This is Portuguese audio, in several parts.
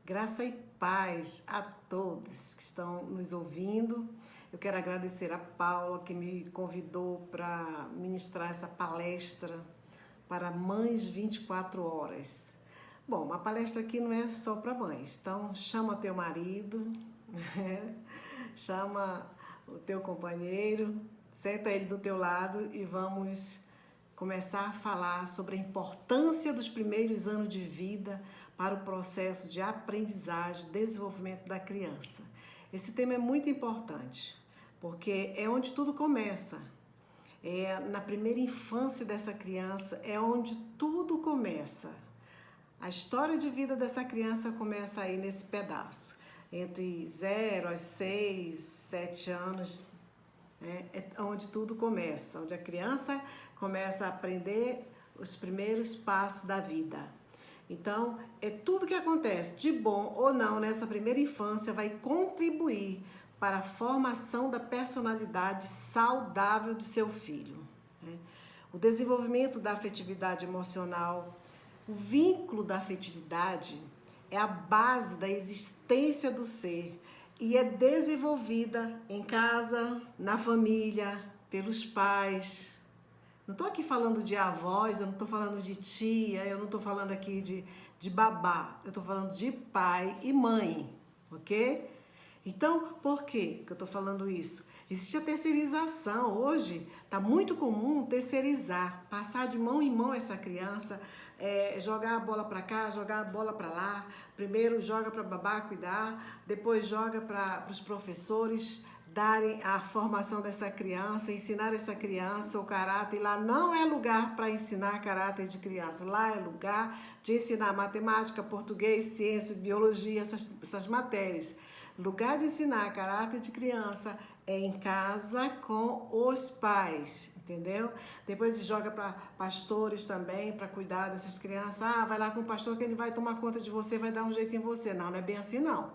Graça e paz a todos que estão nos ouvindo. Eu quero agradecer a Paula que me convidou para ministrar essa palestra para mães 24 horas. Bom, uma palestra aqui não é só para mães, então chama teu marido, né? Chama o teu companheiro, senta ele do teu lado e vamos começar a falar sobre a importância dos primeiros anos de vida para o processo de aprendizagem e desenvolvimento da criança. Esse tema é muito importante, porque é onde tudo começa. É na primeira infância dessa criança, é onde tudo começa. A história de vida dessa criança começa aí nesse pedaço, entre 0 a 6, 7 anos, é onde tudo começa, onde a criança começa a aprender os primeiros passos da vida. Então, é tudo que acontece, de bom ou não, nessa primeira infância, vai contribuir para a formação da personalidade saudável do seu filho. O desenvolvimento da afetividade emocional, o vínculo da afetividade é a base da existência do ser e é desenvolvida em casa, na família, pelos pais. Não estou aqui falando de avós, eu não estou falando de tia, eu não estou falando aqui de babá, eu estou falando de pai e mãe, ok? Então, por que eu estou falando isso? Existe a terceirização. Hoje está muito comum terceirizar, passar de mão em mão essa criança, jogar a bola para cá, jogar a bola para lá. Primeiro joga para babá cuidar, depois joga para os professores darem a formação dessa criança, ensinar essa criança o caráter. Lá não é lugar para ensinar caráter de criança, lá é lugar de ensinar matemática, português, ciência, biologia, essas matérias. Lugar de ensinar caráter de criança é em casa com os pais, entendeu? Depois se joga para pastores também, para cuidar dessas crianças. Ah, vai lá com o pastor que ele vai tomar conta de você, vai dar um jeito em você. Não, não é bem assim não.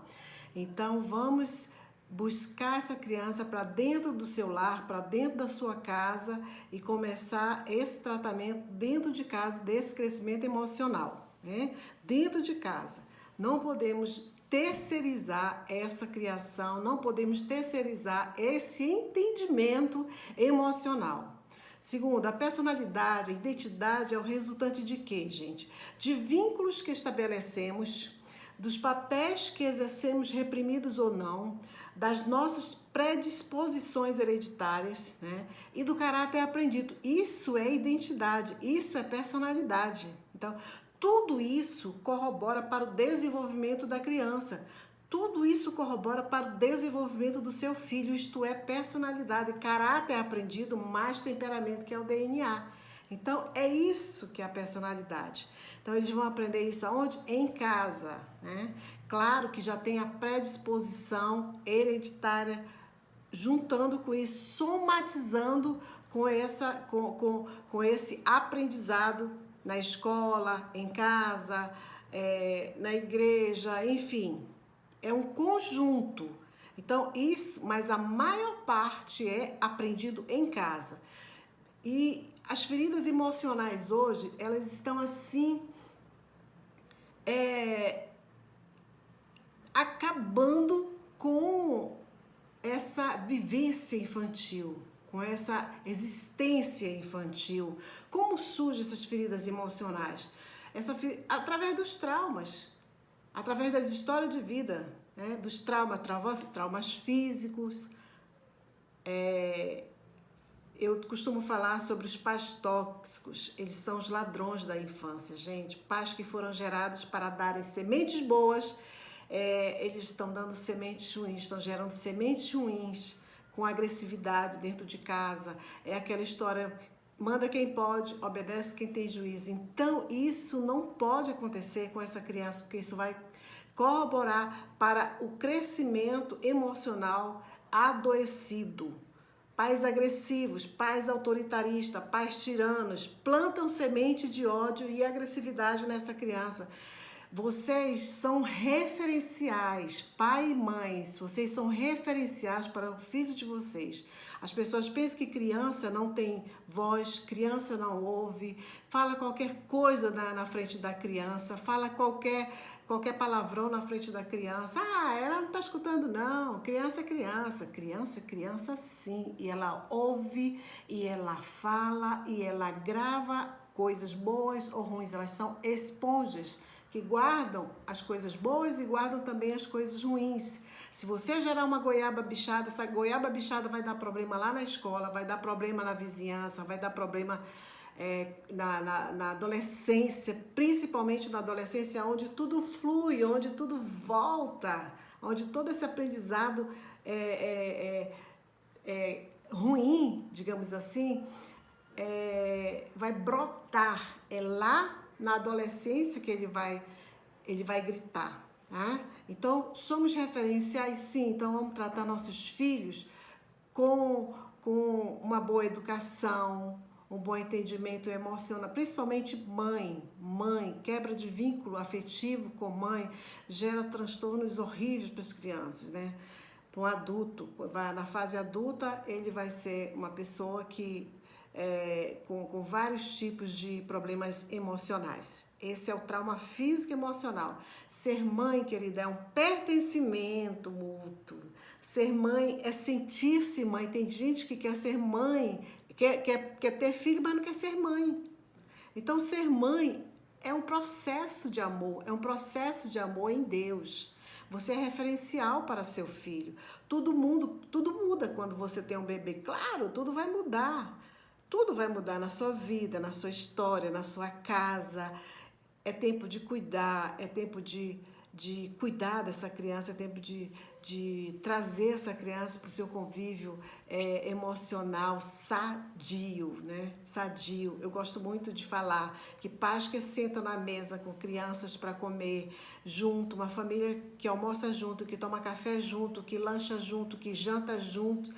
Então vamos buscar essa criança para dentro do seu lar, para dentro da sua casa e começar esse tratamento dentro de casa, desse crescimento emocional, né? Dentro de casa. Não podemos terceirizar essa criação, não podemos terceirizar esse entendimento emocional. Segundo, a personalidade, a identidade é o resultante de quê, gente? De vínculos que estabelecemos, dos papéis que exercemos reprimidos ou não, das nossas predisposições hereditárias, né? E do caráter aprendido. Isso é identidade, isso é personalidade. Então, tudo isso corrobora para o desenvolvimento da criança. Tudo isso corrobora para o desenvolvimento do seu filho, isto é, personalidade, caráter aprendido, mais temperamento, que é o DNA. Então, é isso que é a personalidade. Então, eles vão aprender isso aonde? Em casa, né? Claro que já tem a predisposição hereditária, juntando com isso, somatizando com esse aprendizado na escola, em casa, na igreja, enfim. É um conjunto. Então, isso, mas a maior parte é aprendido em casa. E as feridas emocionais hoje, elas estão assim, acabando com essa vivência infantil, com essa existência infantil. Como surgem essas feridas emocionais? Através dos traumas, através das histórias de vida, né? Dos traumas físicos. Eu costumo falar sobre os pais tóxicos. Eles são os ladrões da infância, gente. Pais que foram gerados para darem sementes boas, eles estão dando sementes ruins, estão gerando sementes ruins com agressividade dentro de casa. É aquela história, manda quem pode, obedece quem tem juízo. Então, isso não pode acontecer com essa criança, porque isso vai corroborar para o crescimento emocional adoecido. Pais agressivos, pais autoritaristas, pais tiranos, plantam semente de ódio e agressividade nessa criança. Vocês são referenciais, pai e mãe, vocês são referenciais para o filho de vocês. As pessoas pensam que criança não tem voz, criança não ouve, fala qualquer coisa na frente da criança, fala qualquer palavrão na frente da criança. Ah, ela não está escutando não, criança é criança. Criança é criança sim, e ela ouve, e ela fala, e ela grava coisas boas ou ruins. Elas são esponjas que guardam as coisas boas e guardam também as coisas ruins. Se você gerar uma goiaba bichada, essa goiaba bichada vai dar problema lá na escola, vai dar problema na vizinhança, vai dar problema na adolescência, principalmente na adolescência, onde tudo flui, onde tudo volta, onde todo esse aprendizado ruim, digamos assim, vai brotar. É lá na adolescência que ele vai gritar. Tá? Então, somos referenciais sim, então vamos tratar nossos filhos com uma boa educação, um bom entendimento emocional, principalmente mãe, quebra de vínculo afetivo com mãe, gera transtornos horríveis para as crianças, né? Para um adulto, na fase adulta, ele vai ser uma pessoa que com vários tipos de problemas emocionais. Esse é o trauma físico e emocional. Ser mãe, querida, é um pertencimento mútuo. Ser mãe é sentir-se mãe. Tem gente que quer ser mãe, quer ter filho, mas não quer ser mãe. Então, ser mãe é um processo de amor, é um processo de amor em Deus. Você é referencial para seu filho. Tudo muda quando você tem um bebê. Claro, tudo vai mudar. Tudo vai mudar na sua vida, na sua história, na sua casa. É tempo de cuidar, é tempo de cuidar dessa criança, é tempo de trazer essa criança para o seu convívio emocional sadio, né? Sadio. Eu gosto muito de falar que pais que sentam na mesa com crianças para comer junto, uma família que almoça junto, que toma café junto, que lancha junto, que janta junto.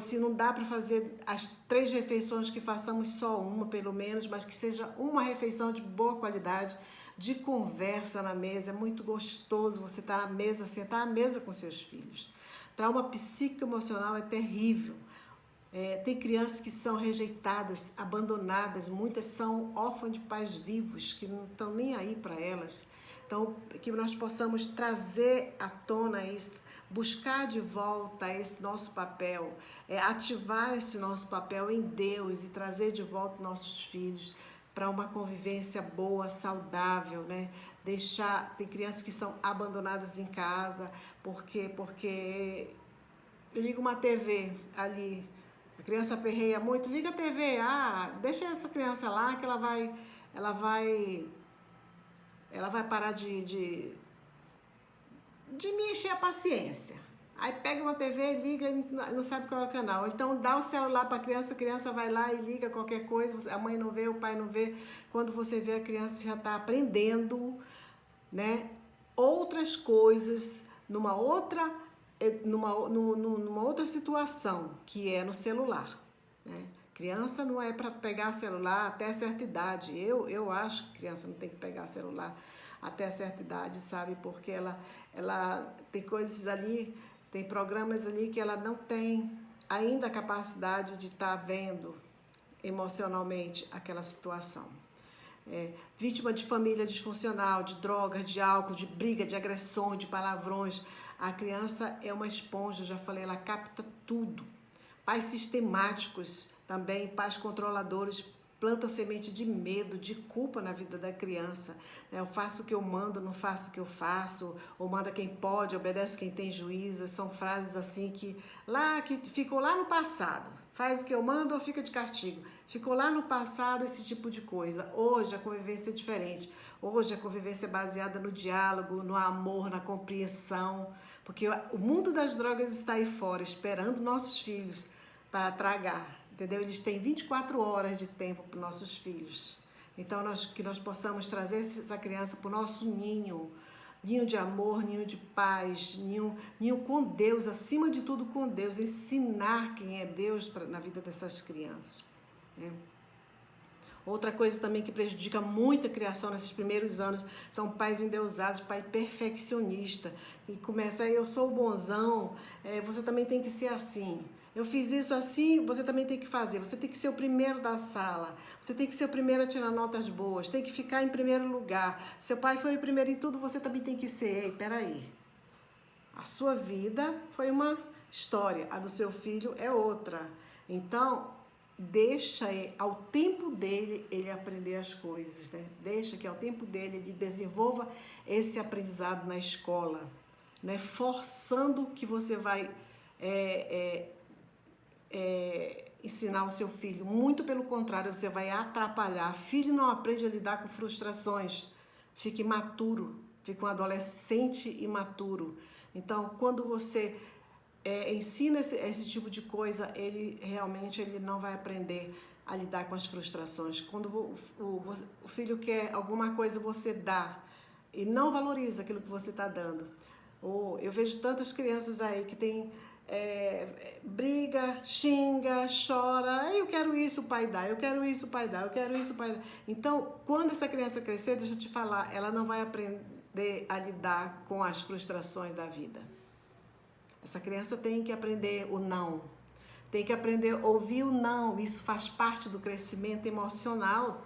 Se não dá para fazer as 3 refeições, que façamos só uma, pelo menos, mas que seja uma refeição de boa qualidade, de conversa na mesa. É muito gostoso você estar na mesa, sentar à mesa com seus filhos. Trauma psicoemocional é terrível. Tem crianças que são rejeitadas, abandonadas, muitas são órfãs de pais vivos, que não estão nem aí para elas. Então, que nós possamos trazer à tona isso, buscar de volta esse nosso papel, ativar esse nosso papel em Deus e trazer de volta nossos filhos para uma convivência boa, saudável, né? Tem crianças que são abandonadas em casa porque liga uma TV ali, a criança perreia muito, liga a TV, deixa essa criança lá que ela vai parar de me encher a paciência. Aí pega uma TV, liga e não sabe qual é o canal. Então dá o celular para a criança vai lá e liga qualquer coisa, a mãe não vê, o pai não vê. Quando você vê, a criança já está aprendendo, né, outras coisas numa outra situação, que é no celular, né? Criança não é para pegar celular até certa idade. Eu acho que criança não tem que pegar celular até certa idade, sabe? Porque ela tem coisas ali, tem programas ali que ela não tem ainda a capacidade de estar vendo emocionalmente aquela situação. Vítima de família disfuncional, de drogas, de álcool, de briga, de agressões, de palavrões. A criança é uma esponja, já falei, ela capta tudo. Pais sistemáticos também, pais controladores, plantam semente de medo, de culpa na vida da criança. Eu faço o que eu mando, não faço o que eu faço, ou manda quem pode, obedece quem tem juízo. São frases assim que ficou lá no passado. Faz o que eu mando ou fica de castigo. Ficou lá no passado esse tipo de coisa. Hoje a convivência é diferente. Hoje a convivência é baseada no diálogo, no amor, na compreensão. Porque o mundo das drogas está aí fora, esperando nossos filhos para tragar. Entendeu? Eles têm 24 horas de tempo para os nossos filhos. Então, que nós possamos trazer essa criança para o nosso ninho de amor, ninho de paz, ninho com Deus, acima de tudo com Deus, ensinar quem é Deus na vida dessas crianças. Né? Outra coisa também que prejudica muito a criação nesses primeiros anos são pais endeusados, pai perfeccionista. E começa, eu sou o bonzão, você também tem que ser assim. Eu fiz isso assim, você também tem que fazer. Você tem que ser o primeiro da sala. Você tem que ser o primeiro a tirar notas boas. Tem que ficar em primeiro lugar. Seu pai foi o primeiro em tudo, você também tem que ser. Ei, peraí. A sua vida foi uma história, a do seu filho é outra. Então, deixa ao tempo dele ele aprender as coisas, né? Deixa que ao tempo dele ele desenvolva esse aprendizado na escola, né? Forçando que você vai ensinar o seu filho. Muito pelo contrário, você vai atrapalhar. Filho não aprende a lidar com frustrações. Fica imaturo, fica um adolescente imaturo. Então, quando você ensina esse tipo de coisa, ele realmente não vai aprender a lidar com as frustrações. Quando o filho quer alguma coisa, você dá e não valoriza aquilo que você está dando. Eu vejo tantas crianças aí que tem briga, xinga, chora. Eu quero isso, o pai dá. Eu quero isso, o pai dá. Eu quero isso, o pai dá. Então, quando essa criança crescer, deixa eu te falar, ela não vai aprender a lidar com as frustrações da vida. Essa criança tem que aprender o não. Tem que aprender a ouvir o não. Isso faz parte do crescimento emocional.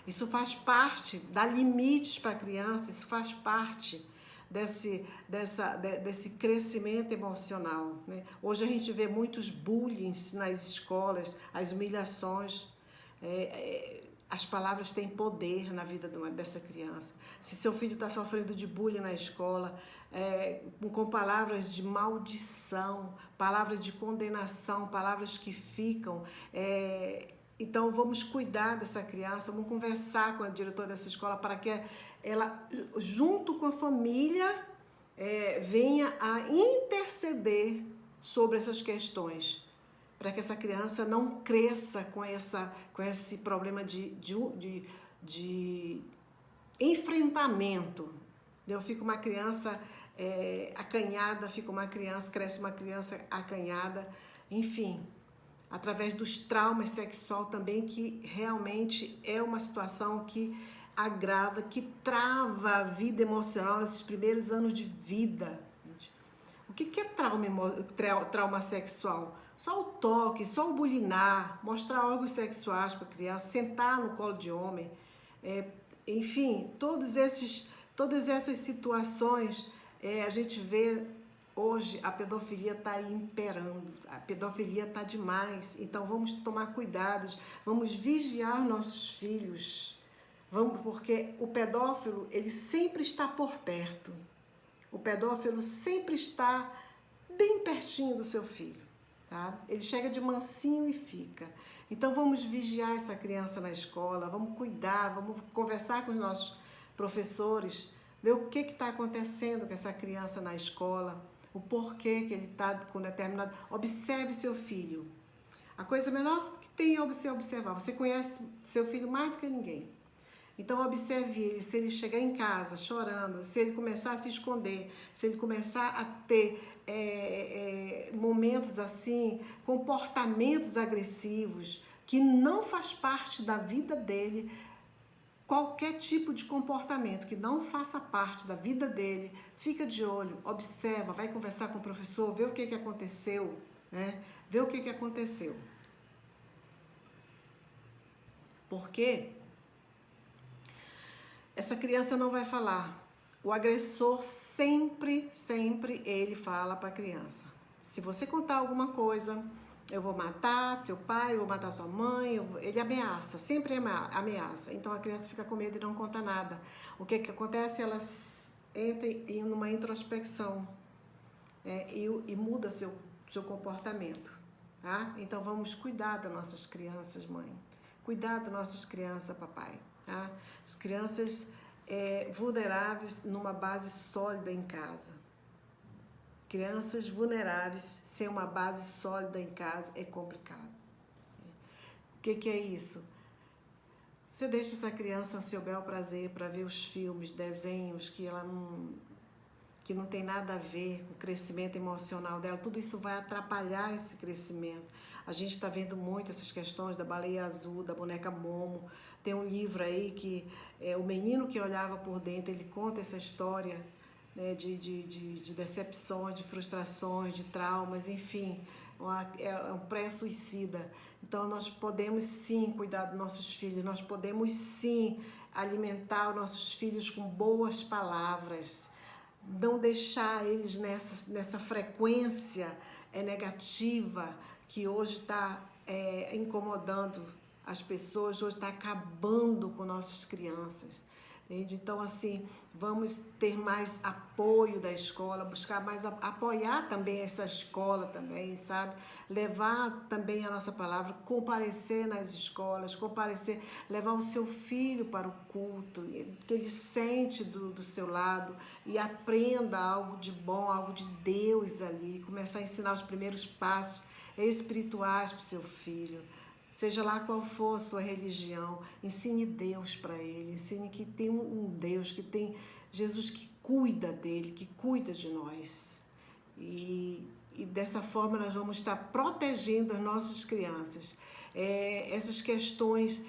Isso faz parte, dá limites para a criança. Isso faz parte desse crescimento emocional, né? Hoje a gente vê muitos bullying nas escolas, as humilhações. As palavras têm poder na vida dessa criança. Se seu filho está sofrendo de bullying na escola, com palavras de maldição, palavras de condenação, palavras que ficam... Então, vamos cuidar dessa criança, vamos conversar com a diretora dessa escola para que ela, junto com a família, venha a interceder sobre essas questões, para que essa criança não cresça com esse problema de enfrentamento. Eu fico uma criança acanhada, cresce uma criança acanhada, enfim... através dos traumas sexuais também, que realmente é uma situação que agrava, que trava a vida emocional nesses primeiros anos de vida. O que é trauma sexual? Só o toque, só o bulinar, mostrar órgãos sexuais para a criança, sentar no colo de homem, enfim, todas essas situações a gente vê. Hoje a pedofilia está imperando, a pedofilia está demais, então vamos tomar cuidados, vamos vigiar nossos filhos, porque o pedófilo ele sempre está por perto, o pedófilo sempre está bem pertinho do seu filho, tá? Ele chega de mansinho e fica. Então vamos vigiar essa criança na escola, vamos cuidar, vamos conversar com os nossos professores, ver o que está acontecendo com essa criança na escola, o porquê que ele está com determinado... Observe seu filho. A coisa melhor que tem é você observar. Você conhece seu filho mais do que ninguém. Então, observe ele. Se ele chegar em casa chorando, se ele começar a se esconder, se ele começar a ter momentos assim, comportamentos agressivos, que não faz parte da vida dele... Qualquer tipo de comportamento que não faça parte da vida dele, fica de olho, observa, vai conversar com o professor, vê o que aconteceu, né? Vê o que aconteceu. Porque essa criança não vai falar. O agressor sempre ele fala para a criança. Se você contar alguma coisa... eu vou matar seu pai, eu vou matar sua mãe, ele ameaça, sempre ameaça. Então a criança fica com medo e não conta nada. O que acontece? Ela entra em uma introspecção e muda seu comportamento. Tá? Então vamos cuidar das nossas crianças, mãe. Cuidar das nossas crianças, papai. Tá? As crianças vulneráveis numa base sólida em casa. Crianças vulneráveis sem uma base sólida em casa é complicado. O que é isso? Você deixa essa criança a seu bel prazer para ver os filmes, desenhos que ela que não tem nada a ver com o crescimento emocional dela, tudo isso vai atrapalhar esse crescimento. A gente está vendo muito essas questões da baleia azul, da boneca Momo. Tem um livro aí que o menino que olhava por dentro, ele conta essa história, né, de decepções, de frustrações, de traumas, enfim, é um pré-suicida. Então nós podemos sim cuidar dos nossos filhos, nós podemos sim alimentar os nossos filhos com boas palavras, não deixar eles nessa frequência negativa que hoje está incomodando as pessoas, hoje está acabando com nossas crianças. Entende? Então, assim, vamos ter mais apoio da escola, buscar mais apoiar também essa escola também, sabe? Levar também a nossa palavra, comparecer nas escolas, comparecer, levar o seu filho para o culto, que ele sente do seu lado e aprenda algo de bom, algo de Deus ali, começar a ensinar os primeiros passos espirituais para o seu filho. Seja lá qual for a sua religião, ensine Deus para ele, ensine que tem um Deus, que tem Jesus que cuida dele, que cuida de nós. E dessa forma nós vamos estar protegendo as nossas crianças. Essas questões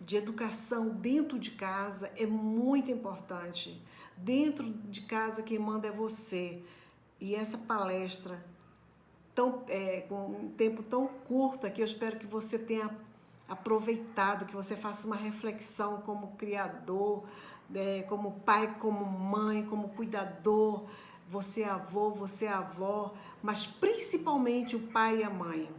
de educação dentro de casa é muito importante. Dentro de casa quem manda é você. E essa palestra com um tempo tão curto aqui, eu espero que você tenha aproveitado, que você faça uma reflexão como criador, como pai, como mãe, como cuidador, você é avô, você é avó, mas principalmente o pai e a mãe.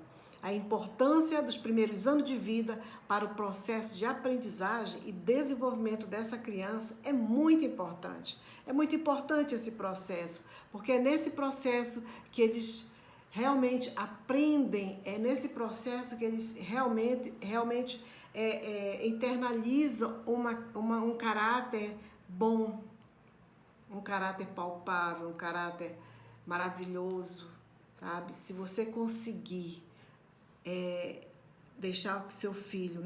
A importância dos primeiros anos de vida para o processo de aprendizagem e desenvolvimento dessa criança é muito importante. É muito importante esse processo, porque é nesse processo que eles realmente aprendem, é nesse processo que eles realmente internalizam um caráter bom, um caráter palpável, um caráter maravilhoso, sabe? Se você conseguir deixar o seu filho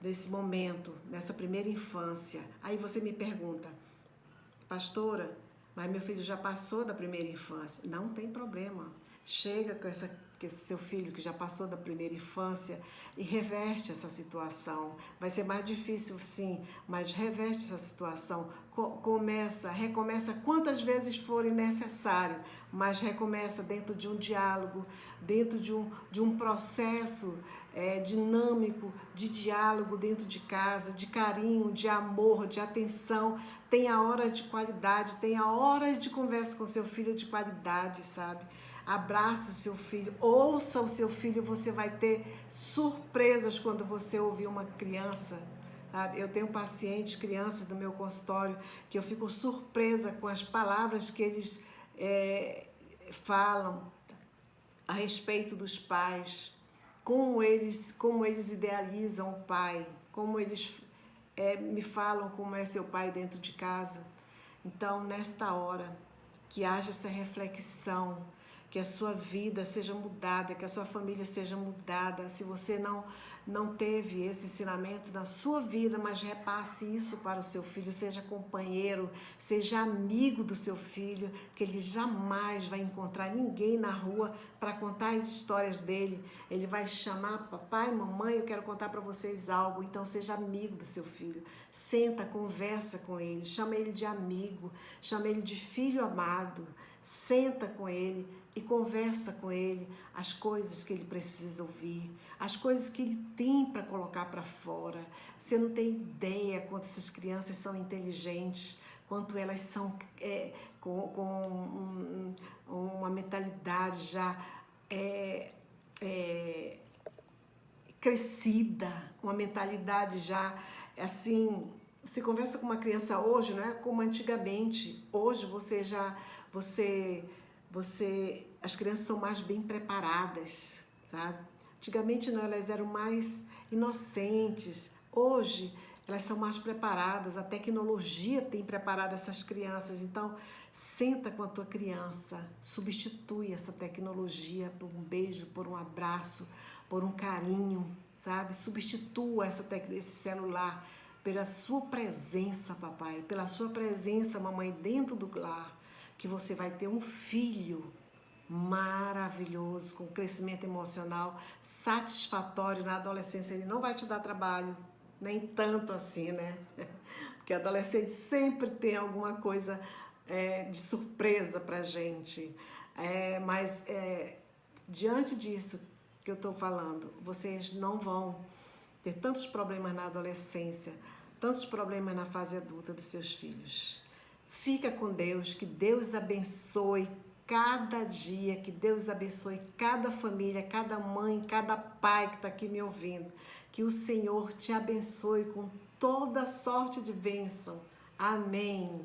nesse momento, nessa primeira infância, aí você me pergunta, pastora, mas meu filho já passou da primeira infância. Não tem problema. Chega com esse seu filho que já passou da primeira infância e reverte essa situação. Vai ser mais difícil, sim, mas reverte essa situação. Recomeça quantas vezes forem necessário, mas recomeça dentro de um diálogo, dentro de um processo dinâmico de diálogo dentro de casa, de carinho, de amor, de atenção. Tenha hora de qualidade, tenha horas de conversa com seu filho de qualidade, sabe? Abrace o seu filho, ouça o seu filho, você vai ter surpresas quando você ouvir uma criança. Sabe? Eu tenho pacientes, crianças do meu consultório, que eu fico surpresa com as palavras que eles falam a respeito dos pais, como eles idealizam o pai, como eles me falam como é seu pai dentro de casa. Então, nesta hora, que haja essa reflexão, que a sua vida seja mudada, que a sua família seja mudada. Se você não teve esse ensinamento na sua vida, mas repasse isso para o seu filho, seja companheiro, seja amigo do seu filho, que ele jamais vai encontrar ninguém na rua para contar as histórias dele. Ele vai chamar, papai, mamãe, eu quero contar para vocês algo. Então seja amigo do seu filho, senta, conversa com ele, chama ele de amigo, chama ele de filho amado, senta com ele e conversa com ele as coisas que ele precisa ouvir, as coisas que ele tem para colocar para fora. Você não tem ideia quanto essas crianças são inteligentes, quanto elas são com uma mentalidade já crescida, uma mentalidade já assim. Você conversa com uma criança hoje, não é como antigamente. Hoje as crianças são mais bem preparadas, sabe? Antigamente não, elas eram mais inocentes. Hoje elas são mais preparadas, a tecnologia tem preparado essas crianças. Então, senta com a tua criança, substitui essa tecnologia por um beijo, por um abraço, por um carinho, sabe? Substitua esse celular. pela sua presença, papai, pela sua presença, mamãe, dentro do lar, que você vai ter um filho maravilhoso, com crescimento emocional satisfatório na adolescência. Ele não vai te dar trabalho, nem tanto assim, né? Porque adolescente sempre tem alguma coisa de surpresa pra gente. Mas diante disso que eu estou falando, vocês não vão ter tantos problemas na adolescência, tantos problemas na fase adulta dos seus filhos. Fica com Deus, que Deus abençoe cada dia, que Deus abençoe cada família, cada mãe, cada pai que está aqui me ouvindo. Que o Senhor te abençoe com toda sorte de bênção. Amém.